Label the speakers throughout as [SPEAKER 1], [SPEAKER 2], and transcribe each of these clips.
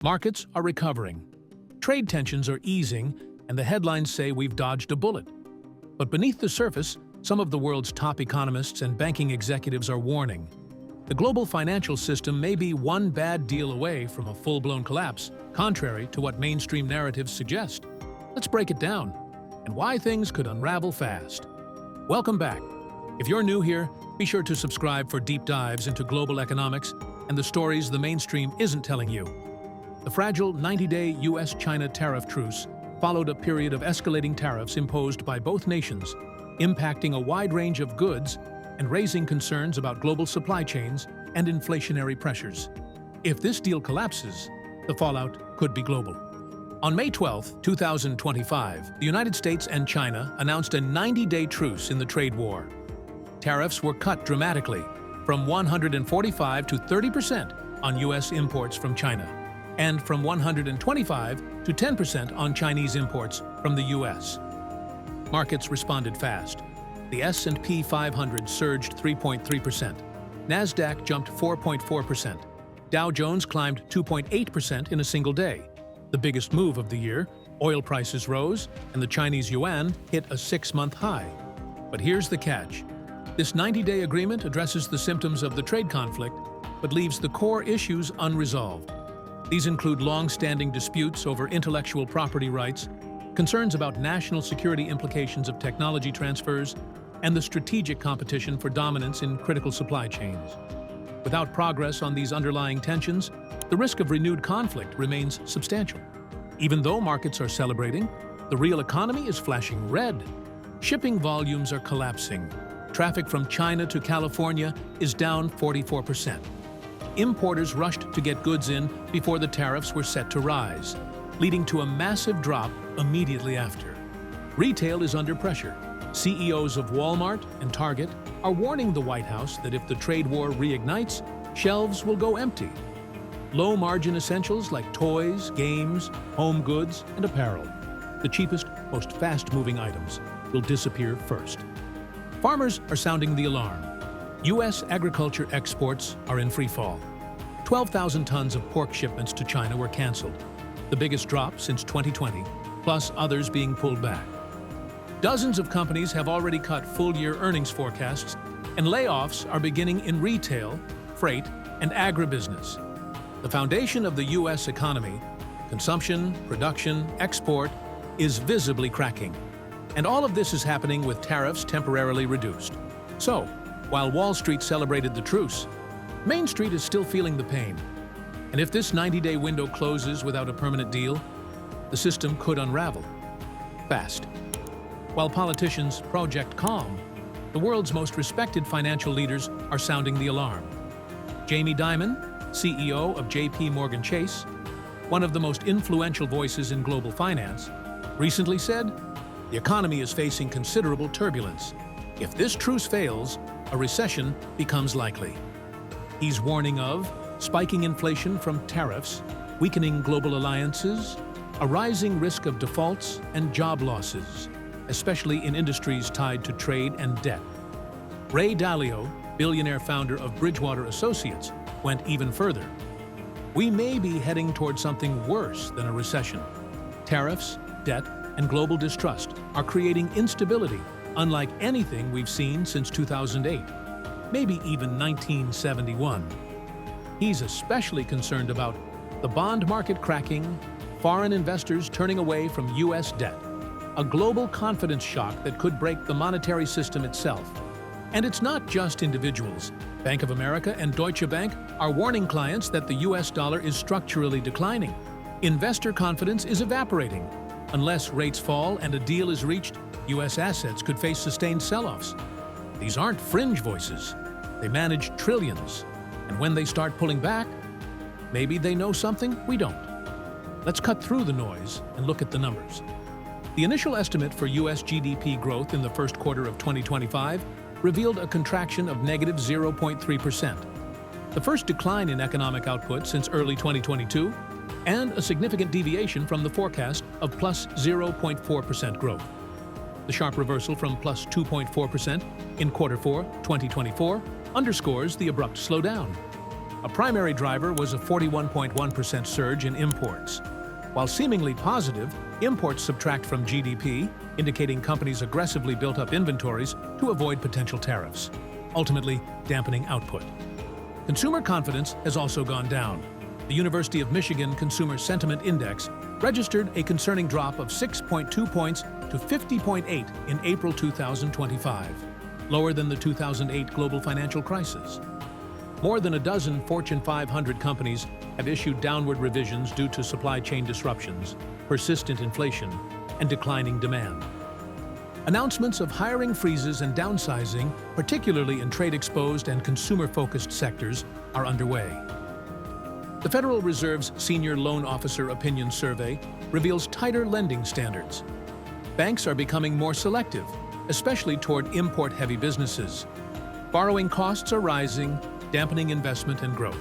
[SPEAKER 1] Markets are recovering. Trade tensions are easing, and the headlines say we've dodged a bullet. But beneath the surface, some of the world's top economists and banking executives are warning. The global financial system may be one bad deal away from a full-blown collapse, contrary to what mainstream narratives suggest. Let's break it down, and why things could unravel fast. Welcome back. If you're new here, be sure to subscribe for deep dives into global economics and the stories the mainstream isn't telling you. The fragile 90-day US-China tariff truce followed a period of escalating tariffs imposed by both nations, impacting a wide range of goods and raising concerns about global supply chains and inflationary pressures. If this deal collapses, the fallout could be global. On May 12, 2025, the United States and China announced a 90-day truce in the trade war. Tariffs were cut dramatically, from 145 to 30% on US imports from China, and from 125 to 10% on Chinese imports from the US. Markets responded fast. The S&P 500 surged 3.3%. NASDAQ jumped 4.4%. Dow Jones climbed 2.8% in a single day. The biggest move of the year, oil prices rose, and the Chinese yuan hit a 6-month high. But here's the catch. This 90-day agreement addresses the symptoms of the trade conflict, but leaves the core issues unresolved. These include long-standing disputes over intellectual property rights, concerns about national security implications of technology transfers, and the strategic competition for dominance in critical supply chains. Without progress on these underlying tensions, the risk of renewed conflict remains substantial. Even though markets are celebrating, the real economy is flashing red. Shipping volumes are collapsing. Traffic from China to California is down 44%. Importers rushed to get goods in before the tariffs were set to rise, leading to a massive drop immediately after. Retail is under pressure. CEOs of Walmart and Target are warning the White House that if the trade war reignites, shelves will go empty. Low-margin essentials like toys, games, home goods, and apparel, the cheapest, most fast-moving items, will disappear first. Farmers are sounding the alarm. U.S. agriculture exports are in free fall. 12,000 tons of pork shipments to China were canceled, the biggest drop since 2020, plus others being pulled back. Dozens of companies have already cut full-year earnings forecasts, and layoffs are beginning in retail, freight, and agribusiness. The foundation of the U.S. economy, consumption, production, export, is visibly cracking. And all of this is happening with tariffs temporarily reduced. So, while Wall Street celebrated the truce, Main Street is still feeling the pain. And if this 90-day window closes without a permanent deal, the system could unravel fast. While politicians project calm, the world's most respected financial leaders are sounding the alarm. Jamie Dimon, CEO of J.P. Morgan Chase, one of the most influential voices in global finance, recently said, "The economy is facing considerable turbulence. If this truce fails, a recession becomes likely." He's warning of spiking inflation from tariffs, weakening global alliances, a rising risk of defaults and job losses, especially in industries tied to trade and debt. Ray Dalio, billionaire founder of Bridgewater Associates, went even further. We may be heading toward something worse than a recession. Tariffs, debt, and global distrust are creating instability unlike anything we've seen since 2008, maybe even 1971. He's especially concerned about the bond market cracking, foreign investors turning away from U.S. debt, a global confidence shock that could break the monetary system itself. And it's not just individuals. Bank of America and Deutsche Bank are warning clients that the U.S. dollar is structurally declining. Investor confidence is evaporating. Unless rates fall and a deal is reached, U.S. assets could face sustained sell-offs. These aren't fringe voices. They manage trillions. And when they start pulling back, maybe they know something we don't. Let's cut through the noise and look at the numbers. The initial estimate for U.S. GDP growth in the first quarter of 2025 revealed a contraction of negative 0.3%, the first decline in economic output since early 2022, and a significant deviation from the forecast of plus 0.4% growth. The sharp reversal from plus 2.4% in Q4 2024 underscores the abrupt slowdown. A primary driver was a 41.1% surge in imports. While seemingly positive, imports subtract from GDP, indicating companies aggressively built up inventories to avoid potential tariffs, ultimately dampening output. Consumer confidence has also gone down. The University of Michigan Consumer Sentiment Index registered a concerning drop of 6.2 points to 50.8 in April 2025, lower than the 2008 global financial crisis. More than a dozen Fortune 500 companies have issued downward revisions due to supply chain disruptions, persistent inflation, and declining demand. Announcements of hiring freezes and downsizing, particularly in trade-exposed and consumer-focused sectors, are underway. The Federal Reserve's Senior Loan Officer Opinion Survey reveals tighter lending standards. Banks are becoming more selective, especially toward import-heavy businesses. Borrowing costs are rising, dampening investment and growth.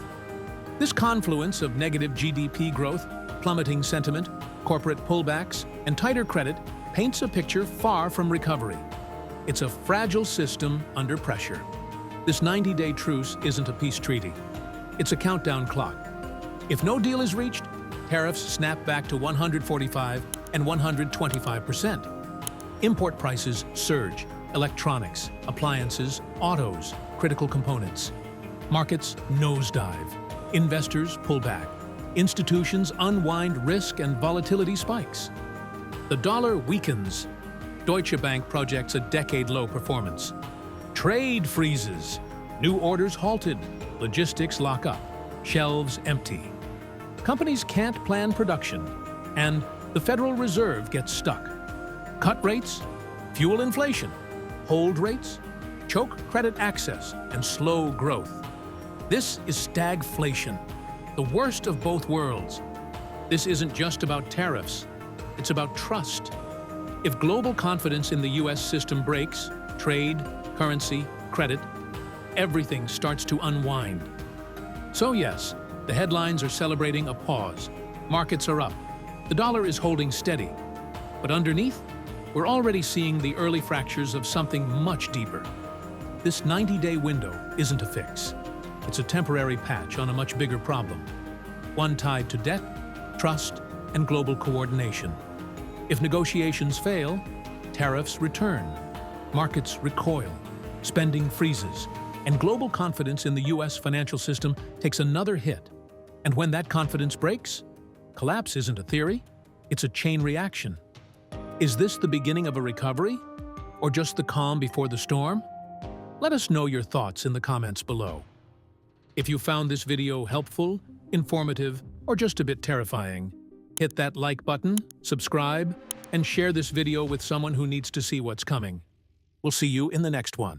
[SPEAKER 1] This confluence of negative GDP growth, plummeting sentiment, corporate pullbacks, and tighter credit paints a picture far from recovery. It's a fragile system under pressure. This 90-day truce isn't a peace treaty. It's a countdown clock. If no deal is reached, tariffs snap back to 145 and 125%. Import prices surge, electronics, appliances, autos, critical components. Markets nosedive. Investors pull back. Institutions unwind risk and volatility spikes. The dollar weakens. Deutsche Bank projects a decade-low performance. Trade freezes. New orders halted. Logistics lock up. Shelves empty. Companies can't plan production, and the Federal Reserve gets stuck. Cut rates, fuel inflation, hold rates, choke credit access, and slow growth. This is stagflation, the worst of both worlds. This isn't just about tariffs, it's about trust. If global confidence in the U.S. system breaks, trade, currency, credit, everything starts to unwind. So yes, the headlines are celebrating a pause. Markets are up. The dollar is holding steady. But underneath, we're already seeing the early fractures of something much deeper. This 90-day window isn't a fix. It's a temporary patch on a much bigger problem, one tied to debt, trust, and global coordination. If negotiations fail, tariffs return, markets recoil, spending freezes, and global confidence in the U.S. financial system takes another hit. And when that confidence breaks, collapse isn't a theory, it's a chain reaction. Is this the beginning of a recovery, or just the calm before the storm? Let us know your thoughts in the comments below. If you found this video helpful, informative, or just a bit terrifying, hit that like button, subscribe, and share this video with someone who needs to see what's coming. We'll see you in the next one.